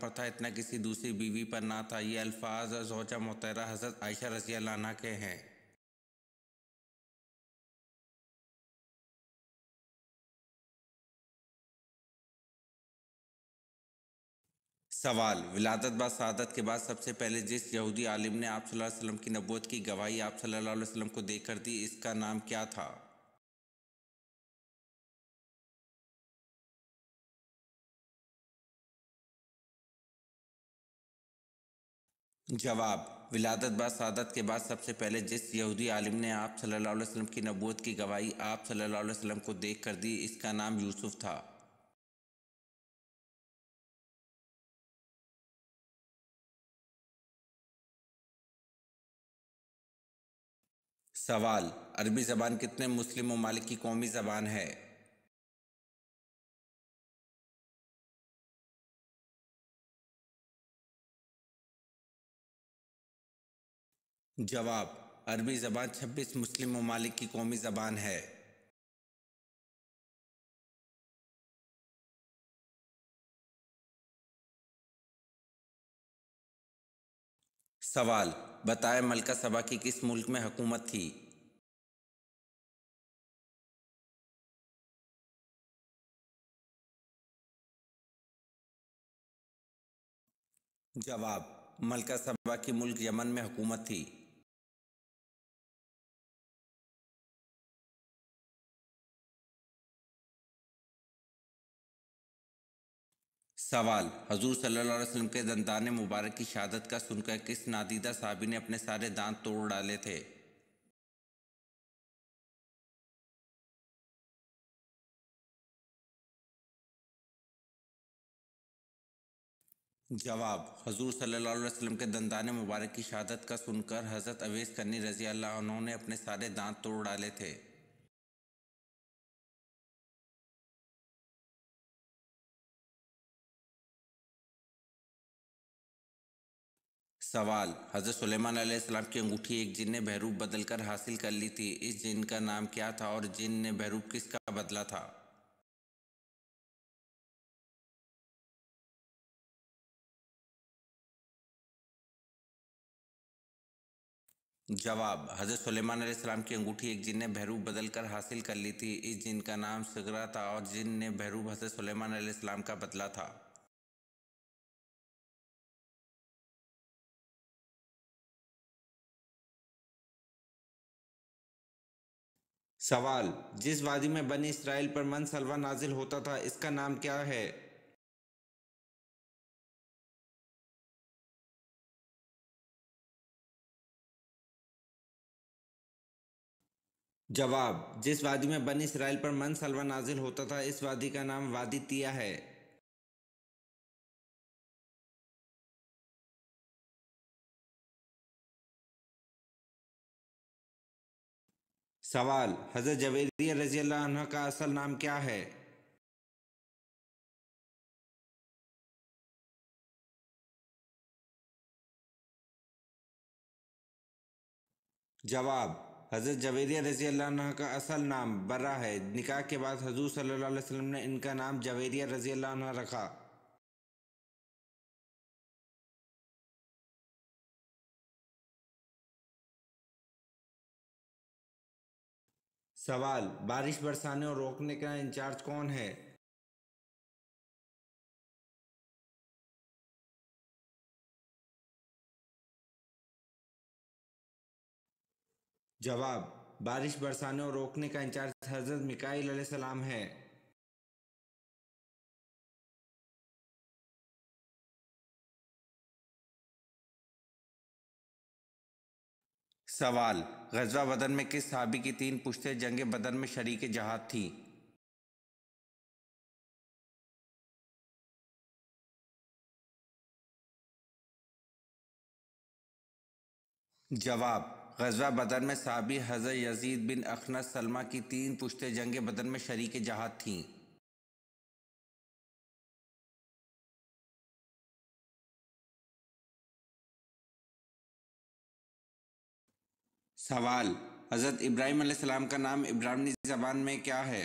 پر تھا اتنا کسی دوسری بیوی پر نہ تھا۔ یہ الفاظ زوجہ محترمہ حضرت عائشہ رضی اللہ عنہ کے ہیں۔ سوال: ولادت بعد شہادت کے بعد سب سے پہلے جس یہودی عالم نے آپ صلی اللہ علیہ وسلم کی نبوت کی گواہی آپ صلی اللہ علیہ وسلم کو دے کر دی، اس کا نام کیا تھا؟ جواب: ولادت بعد شہادت کے بعد سب سے پہلے جس یہودی عالم نے آپ صلی اللہ علیہ وسلم کی نبوت کی گواہی آپ صلی اللہ علیہ وسلم کو دے کر دی، اس کا نام یوسف تھا۔ سوال: عربی زبان کتنے مسلم ممالک کی قومی زبان ہے؟ جواب: عربی زبان 26 مسلم ممالک کی قومی زبان ہے۔ سوال: بتائیں ملکہ سبا کی کس ملک میں حکومت تھی؟ جواب: ملکہ سبا کی ملک یمن میں حکومت تھی۔ سوال: حضور صلی اللہ علیہ وسلم کے دندان مبارک کی شہادت کا سن کر کس نادیدہ صحابی نے اپنے سارے دانت توڑ ڈالے تھے؟ جواب: حضور صلی اللہ علیہ وسلم کے دندان مبارک کی شہادت کا سن کر حضرت اویس کرنی رضی اللہ عنہ نے اپنے سارے دانت توڑ ڈالے تھے۔ سوال: حضرت سلیمان علیہ السلام کی انگوٹھی ایک جن نے بحروب بدل کر حاصل کر لی تھی، اس جن کا نام کیا تھا اور جن نے بحروب کس کا بدلا تھا؟ جواب: حضرت سلیمان علیہ السلام کی انگوٹھی ایک جن نے بحروب بدل کر حاصل کر لی تھی، اس جن کا نام سگرا تھا اور جن نے بحروب حضرت سلیمان علیہ السلام کا بدلا تھا۔ سوال: جس وادی میں بنی اسرائیل پر من سلوہ نازل ہوتا تھا، اس کا نام کیا ہے؟ جواب: جس وادی میں بنی اسرائیل پر من سلوہ نازل ہوتا تھا، اس وادی کا نام وادی طیہ ہے۔ سوال: حضرت جویریہ رضی اللہ عنہ کا اصل نام کیا ہے؟ جواب: حضرت جویریہ رضی اللہ عنہ کا اصل نام برہ ہے، نکاح کے بعد حضور صلی اللہ علیہ وسلم نے ان کا نام جویریہ رضی اللہ عنہ رکھا۔ سوال: بارش برسانے اور روکنے کا انچارج کون ہے؟ جواب: بارش برسانے اور روکنے کا انچارج حضرت میکائیل علیہ السلام ہے۔ سوال: غزوہ بدر میں کس صحابی کی 3 پشتیں جنگ بدر میں شریک جہاد تھیں؟ جواب: غزوہ بدر میں صحابی حضرت یزید بن اخنس سلمہ کی 3 پشتیں جنگ بدر میں شریک جہاد تھیں۔ سوال: حضرت ابراہیم علیہ السلام کا نام عبرانی زبان میں کیا ہے؟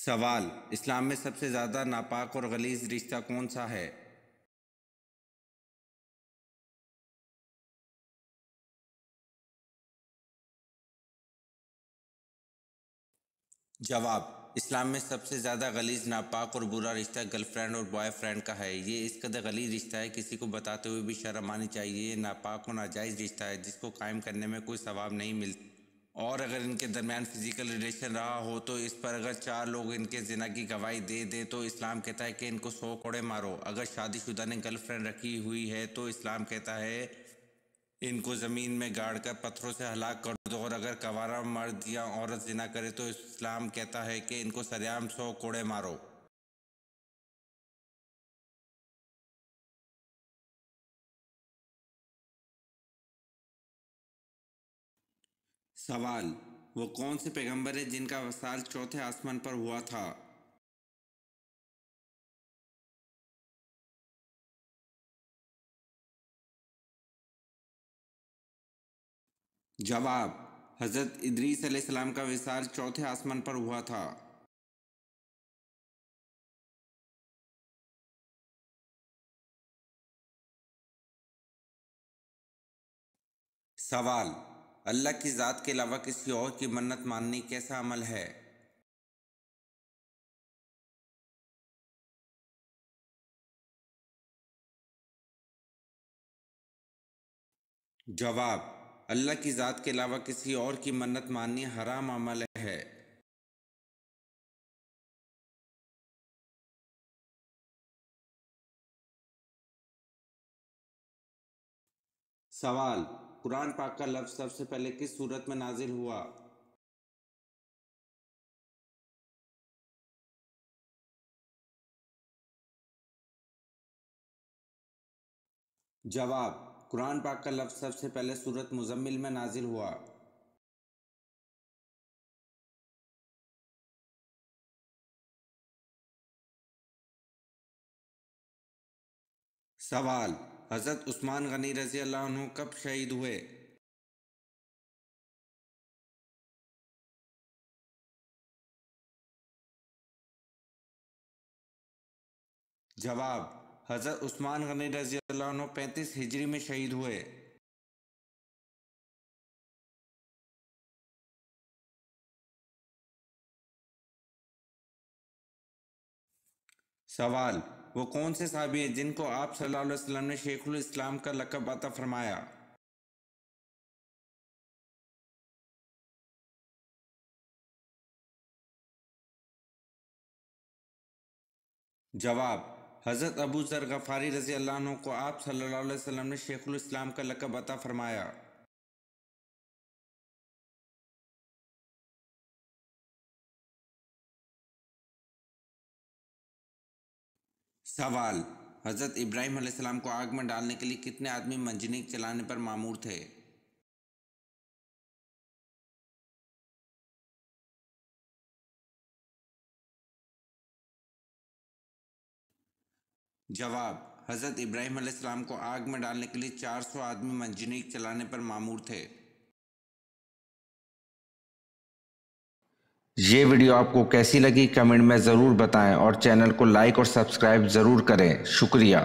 سوال: اسلام میں سب سے زیادہ ناپاک اور غلیظ رشتہ کون سا ہے؟ جواب: اسلام میں سب سے زیادہ غلیظ، ناپاک اور برا رشتہ گرل فرینڈ اور بوائے فرینڈ کا ہے۔ یہ اس قدر غلیظ رشتہ ہے کسی کو بتاتے ہوئے بھی شرم آنی چاہیے۔ یہ ناپاک اور ناجائز رشتہ ہے جس کو قائم کرنے میں کوئی ثواب نہیں ملتا، اور اگر ان کے درمیان فزیکل ریلیشن رہا ہو تو اس پر اگر 4 لوگ ان کے زنا کی گواہی دے دیں تو اسلام کہتا ہے کہ ان کو 100 کوڑے مارو۔ اگر شادی شدہ نے گرل فرینڈ رکھی ہوئی ہے تو اسلام کہتا ہے ان کو زمین میں گاڑ کر پتھروں سے ہلاک کر دو، اور اگر کنوارا مرد یا عورت زنا کرے تو اسلام کہتا ہے کہ ان کو سرعام 100 کوڑے مارو۔ سوال: وہ کون سے پیغمبر ہیں جن کا وصال چوتھے آسمان پر ہوا تھا؟ جواب: حضرت ادریس علیہ السلام کا وصال چوتھے آسمان پر ہوا تھا۔ سوال: اللہ کی ذات کے علاوہ کسی اور کی منت ماننی کیسا عمل ہے؟ جواب: اللہ کی ذات کے علاوہ کسی اور کی منت ماننی حرام عمل ہے۔ سوال: قرآن پاک کا لفظ سب سے پہلے کس سورت میں نازل ہوا؟ جواب: قرآن پاک کا لفظ سب سے پہلے سورت مزمل میں نازل ہوا۔ سوال: حضرت عثمان غنی رضی اللہ عنہ کب شہید ہوئے؟ جواب: حضرت عثمان غنی رضی اللہ عنہ 35 ہجری میں شہید ہوئے۔ سوال: وہ کون سے صحابی ہیں جن کو آپ صلی اللہ علیہ وسلم نے شیخ الاسلام کا لقب عطا فرمایا؟ جواب: حضرت ابو ذر غفاری رضی اللہ عنہ کو آپ صلی اللہ علیہ وسلم نے شیخ الاسلام کا لقب عطا فرمایا۔ سوال: حضرت ابراہیم علیہ السلام کو آگ میں ڈالنے کے لیے کتنے آدمی منجنیق چلانے پر مامور تھے؟ جواب: حضرت ابراہیم علیہ السلام کو آگ میں ڈالنے کے لیے 400 آدمی منجنیق چلانے پر مامور تھے۔ یہ ویڈیو آپ کو کیسی لگی کمنٹ میں ضرور بتائیں، اور چینل کو لائک اور سبسکرائب ضرور کریں۔ شکریہ۔